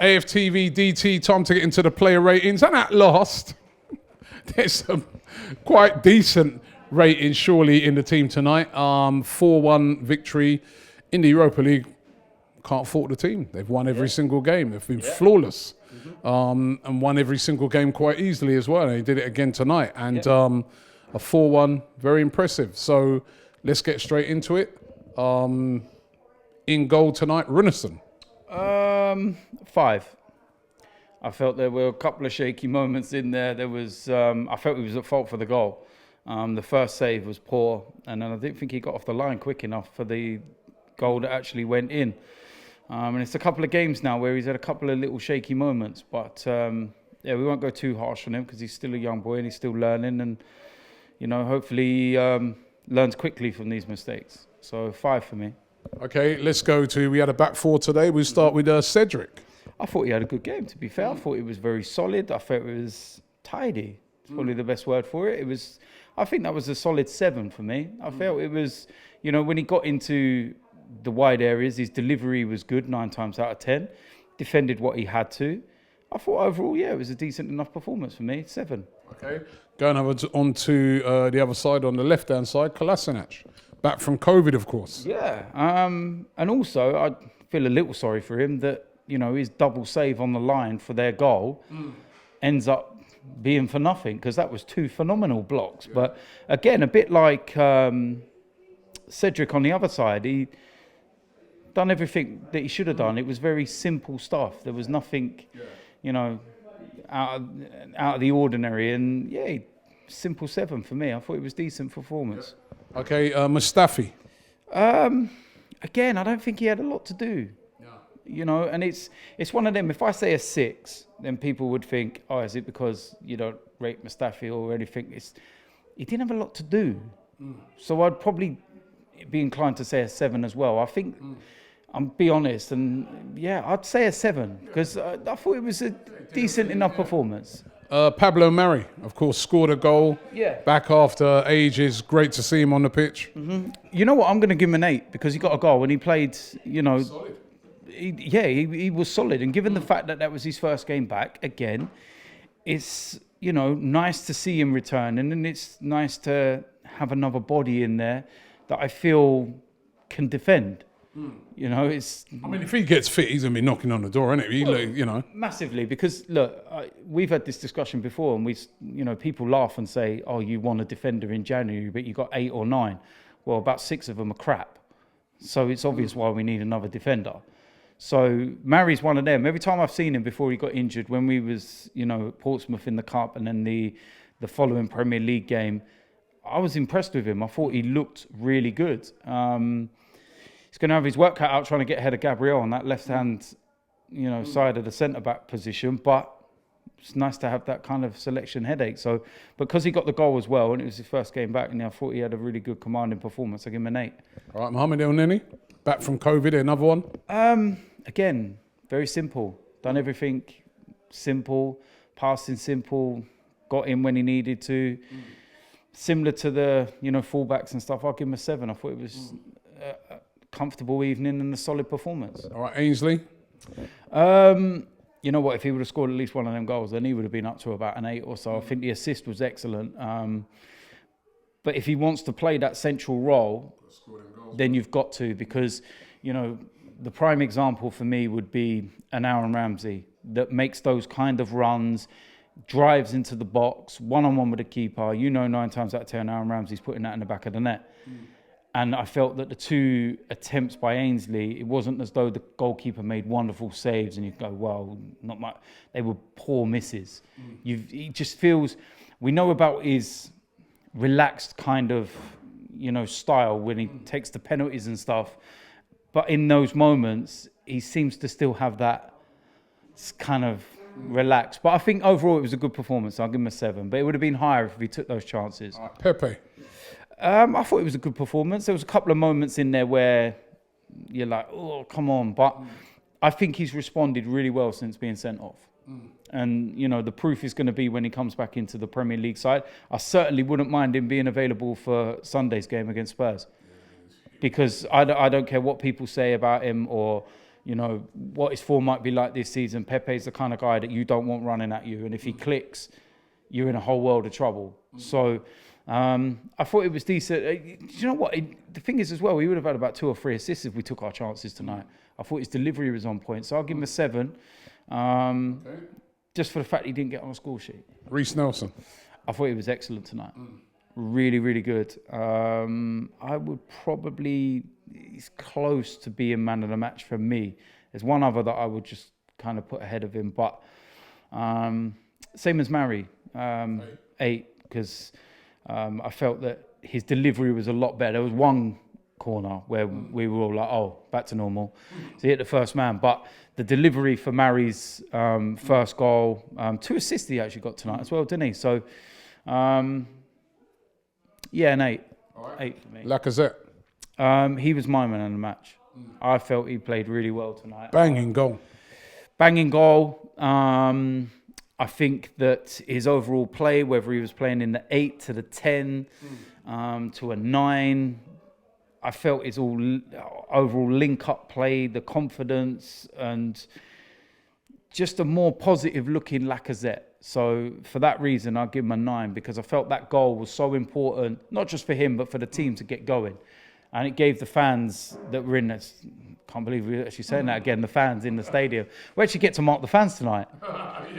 AFTV DT, time to get into the player ratings. And at last, there's some quite decent ratings surely in the team tonight. 4-1 victory in the Europa League. Can't fault the team. They've won every single game. They've been flawless. And won every single game quite easily as well. They did it again tonight. And a 4-1, very impressive. So let's get straight into it. In goal tonight, RUNARSSON. 5. I felt there were a couple of shaky moments in there. There was, I felt he was at fault for the goal. The first save was poor, and then I didn't think he got off the line quick enough for the goal that actually went in. And it's a couple of games now where he's had a couple of little shaky moments, but yeah, we won't go too harsh on him because he's still a young boy and he's still learning, and you know, hopefully he learns quickly from these mistakes. So 5 for me. Okay, let's go to, we had a back 4 today. We'll start with Cedric. I thought he had a good game, to be fair. I thought it was very solid. I thought it was tidy. It's probably the best word for it. It was, I think that was a solid 7 for me. I felt it was, you know, when he got into the wide areas, his delivery was good 9 times out of 10. Defended what he had to. I thought overall, yeah, it was a decent enough performance for me. 7. Okay, going on to the other side, on the left-hand side, Kolasinac. Back from COVID, of course. Yeah, and also I feel a little sorry for him that, you know, his double save on the line for their goal ends up being for nothing, because that was 2 phenomenal blocks. Yeah. But again, a bit like Cedric on the other side, he done everything that he should have done. It was very simple stuff. There was nothing, you know, out of the ordinary. And yeah, simple 7 for me. I thought it was decent performance. Yeah. Okay, Mustafi. Again, I don't think he had a lot to do. Yeah. You know, and it's one of them. If I say a 6, then people would think, oh, is it because you don't rate Mustafi or anything? He didn't have a lot to do. So I'd probably be inclined to say a 7 as well. I think, I'm be honest, and yeah, I'd say a 7 because I thought it was a decent enough performance. Pablo Mari, of course, scored a goal. Yeah. Back after ages. Great to see him on the pitch. You know what? I'm going to give him an 8 because he got a goal and he played, you know. Solid. He was solid. And given the fact that that was his first game back, again, it's, you know, nice to see him return. And then it's nice to have another body in there that I feel can defend. You know, it's. I mean, if he gets fit, he's gonna be knocking on the door, isn't it? Well, you know, massively. Because look, we've had this discussion before, and you know, people laugh and say, "Oh, you want a defender in January, but you got 8 or 9." Well, about 6 of them are crap. So it's obvious why we need another defender. So Mari's one of them. Every time I've seen him before he got injured, when we was, you know, at Portsmouth in the Cup, and then the following Premier League game, I was impressed with him. I thought he looked really good. He's going to have his work cut out trying to get ahead of Gabriel on that left-hand, you know, side of the centre-back position. But it's nice to have that kind of selection headache. So because he got the goal as well, and it was his first game back, and I thought he had a really good commanding performance. I give him an 8. All right, Mohamed El Neni, back from COVID, another one. Again, very simple. Done everything simple, passing simple, got in when he needed to. Similar to the, you know, fullbacks and stuff. I'll give him a 7. I thought it was comfortable evening and a solid performance. All right, Ainsley. You know what? If he would have scored at least one of them goals, then he would have been up to about an 8 or so. I think the assist was excellent. But if he wants to play that central role, then you've got to, because, you know, the prime example for me would be an Aaron Ramsey that makes those kind of runs, drives into the box, one-on-one with the keeper. You know, 9 times out of 10, Aaron Ramsey's putting that in the back of the net. And I felt that the 2 attempts by Ainsley, it wasn't as though the goalkeeper made wonderful saves and you go, well, not much. They were poor misses. He just feels, we know about his relaxed kind of, you know, style when he takes the penalties and stuff. But in those moments, he seems to still have that kind of relaxed. But I think overall it was a good performance. I'll give him a 7. But it would have been higher if he took those chances. All right, Pepe. I thought it was a good performance. There was a couple of moments in there where you're like, oh, come on. But I think he's responded really well since being sent off. And, you know, the proof is going to be when he comes back into the Premier League side. I certainly wouldn't mind him being available for Sunday's game against Spurs. Because I don't care what people say about him, or, you know, what his form might be like this season. Pepe's the kind of guy that you don't want running at you. And if he clicks, you're in a whole world of trouble. So I thought it was decent. You know what? The thing is as well, we would have had about 2 or 3 assists if we took our chances tonight. I thought his delivery was on point. So I'll give him a 7. Just for the fact he didn't get on a score sheet. Reece Nelson. I thought he was excellent tonight. Really, really good. I would probably, he's close to being man of the match for me. There's one other that I would just kind of put ahead of him, but same as Mari, 8, because I felt that his delivery was a lot better. There was one corner where we were all like, oh, back to normal. So he hit the first man, but the delivery for Mari's first goal, 2 assists he actually got tonight as well, didn't he? So, yeah, an 8. Right. 8 for me. Lacazette. He was my man in the match. I felt he played really well tonight. Banging goal. Banging goal. I think that his overall play, whether he was playing in the 8 to the 10 to a 9, I felt his overall link-up play, the confidence, and just a more positive-looking Lacazette. So for that reason, I'll give him a 9, because I felt that goal was so important, not just for him, but for the team to get going. And it gave the fans that were in this, can't believe we're actually saying that again, the fans in the stadium. We actually get to mark the fans tonight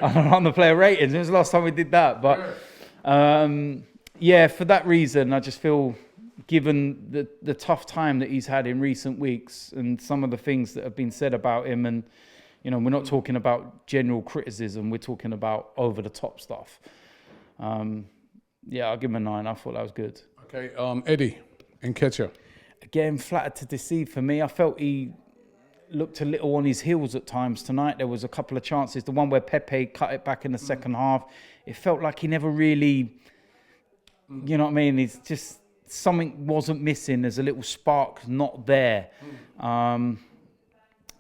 on the player ratings. It was the last time we did that. But yeah, for that reason, I just feel, given the tough time that he's had in recent weeks and some of the things that have been said about him, and you know, we're not talking about general criticism, we're talking about over-the-top stuff. Yeah, I'll give him a 9. I thought that was good. Okay, Eddie Nketiah. Again, flattered to deceive for me. I felt he looked a little on his heels at times tonight. There was a couple of chances. The one where Pepe cut it back in the second half, it felt like he never really, you know what I mean? It's just, something wasn't missing. There's a little spark not there.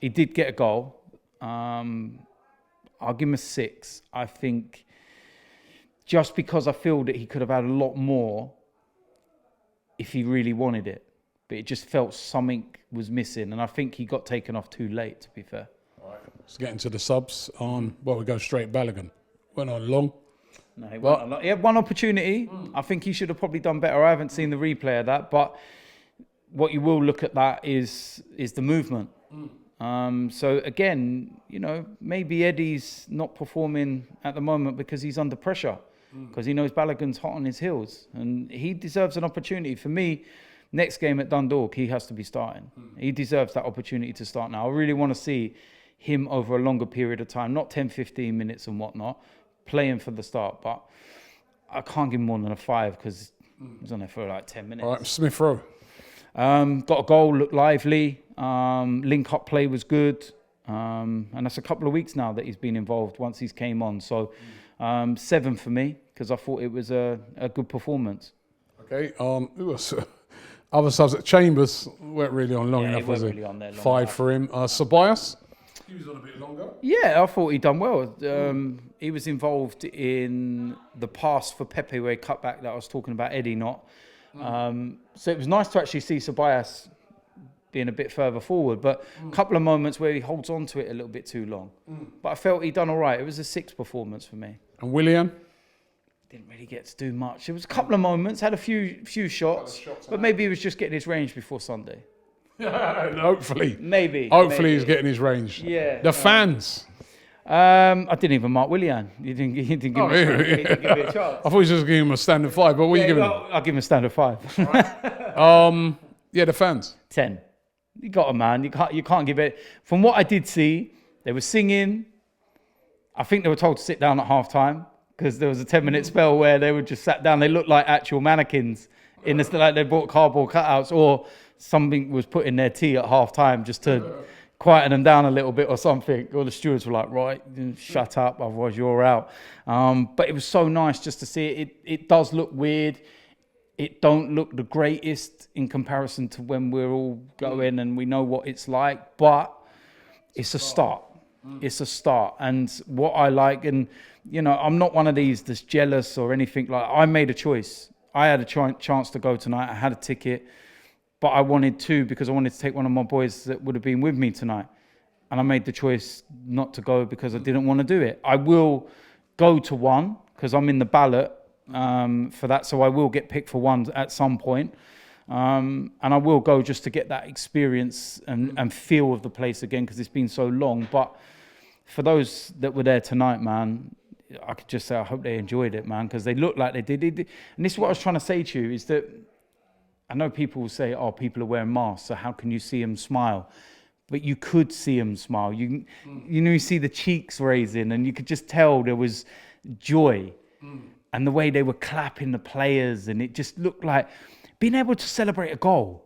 He did get a goal. I'll give him a 6. I think just because I feel that he could have had a lot more if he really wanted it. But it just felt something was missing. And I think he got taken off too late, to be fair. All right, let's get into the subs. Well, we go straight Balogun. Went on long. No, he had one opportunity. I think he should have probably done better. I haven't seen the replay of that. But what you will look at that is the movement. So again, you know, maybe Eddie's not performing at the moment because he's under pressure, because he knows Balogun's hot on his heels, and he deserves an opportunity. For me, next game at Dundalk, he has to be starting. He deserves that opportunity to start now. I really want to see him over a longer period of time, not 10, 15 minutes and whatnot, playing for the start. But I can't give him more than a 5 because he's on there for like 10 minutes. All right, Smith Rowe. Got a goal, looked lively. Link-up play was good. And that's a couple of weeks now that he's been involved once he's came on. So 7 for me, because I thought it was a good performance. Okay, who was other subs? Chambers weren't really on long enough, was he? Really on there 5 for him. Ceballos? He was on a bit longer. Yeah, I thought he'd done well. He was involved in the pass for Pepe where he cut back that I was talking about, Eddie not. So it was nice to actually see Ceballos being a bit further forward, but a couple of moments where he holds on to it a little bit too long. But I felt he'd done all right. It was a 6 performance for me. And WILLIAN? Didn't really get to do much. There was a couple of moments, had a few shots, but maybe he was just getting his range before Sunday. Hopefully. Maybe. Hopefully he's getting his range. Yeah. The fans. I didn't even mark WILLIAN. He didn't give me a chance. I thought he was just giving him a standard 5, but what are you giving him? I'll give him a standard 5. Right. Yeah, the fans. 10. You got a man. You can't give it. From what I did see, they were singing. I think they were told to sit down at half time because there was a 10-minute spell where they were just sat down. They looked like actual mannequins in the like they bought cardboard cutouts, or something was put in their tea at half time just to quieten them down a little bit or something. Or the stewards were like, right, shut up, otherwise you're out. But it was so nice just to see it. It does look weird. It don't look the greatest in comparison to when we're all going and we know what it's like, but it's a start. It's a start. And what I like, and you know, I'm not one of these that's jealous or anything like that. I made a choice. I had a chance to go tonight. I had a ticket, but I wanted to because I wanted to take one of my boys that would have been with me tonight. and I made the choice not to go because I didn't want to do it. I will go to one because I'm in the ballot for that, so I will get picked for one at some point. And I will go just to get that experience and feel of the place again because it's been so long. But for those that were there tonight, man, I could just say I hope they enjoyed it, man, because they looked like they did. And this is what I was trying to say to you, is that I know people will say, oh, people are wearing masks, so how can you see them smile? But you could see them smile. You know, you see the cheeks raising, and you could just tell there was joy. And the way they were clapping the players, and it just looked like being able to celebrate a goal.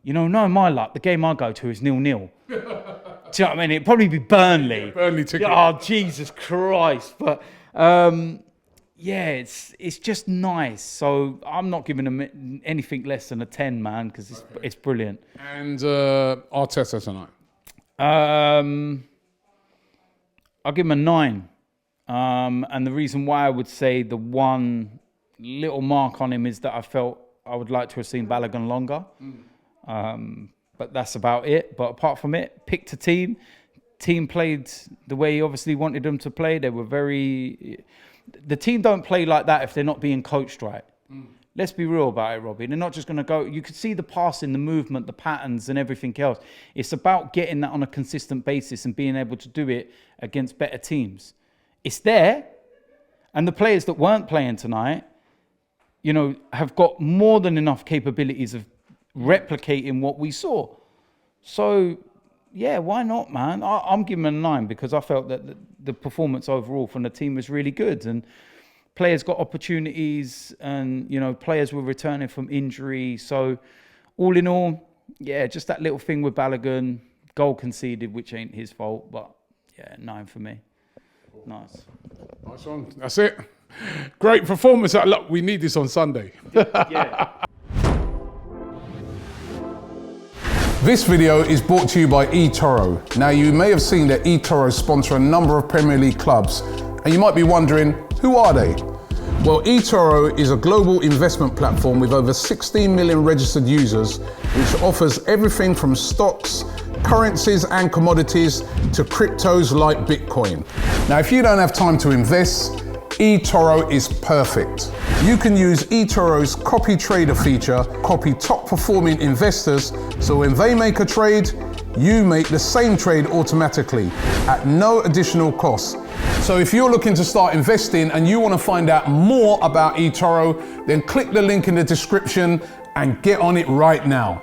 You know, knowing my luck, the game I go to is 0-0. Do you know what I mean? It'd probably be Burnley. Yeah, Burnley ticket. Oh, Jesus Christ. But yeah, it's just nice. So I'm not giving them anything less than a 10, man, because it's brilliant. And Arteta tonight? I'll give him a 9. And the reason why I would say the one little mark on him is that I felt I would like to have seen Balogun longer. But that's about it. But apart from it, picked a team. Team played the way he obviously wanted them to play. They were very... The team don't play like that if they're not being coached right. Let's be real about it, Robbie. They're not just going to go... You could see the passing, the movement, the patterns and everything else. It's about getting that on a consistent basis and being able to do it against better teams. It's there. And the players that weren't playing tonight, you know, have got more than enough capabilities of replicating what we saw. So, yeah, why not, man? I'm giving them a 9 because I felt that the performance overall from the team was really good. And players got opportunities and, you know, players were returning from injury. So, all in all, yeah, just that little thing with Balogun, goal conceded, which ain't his fault. But, yeah, 9 for me. Nice. Nice one. That's it. Great performance. Look, we need this on Sunday. Yeah. This video is brought to you by eToro. Now, you may have seen that eToro sponsor a number of Premier League clubs, and you might be wondering, who are they? Well, eToro is a global investment platform with over 16 million registered users, which offers everything from stocks, currencies and commodities to cryptos like Bitcoin. Now, if you don't have time to invest, eToro is perfect. You can use eToro's CopyTrader feature, copy top performing investors, so when they make a trade, you make the same trade automatically at no additional cost. So if you're looking to start investing and you want to find out more about eToro, then click the link in the description and get on it right now.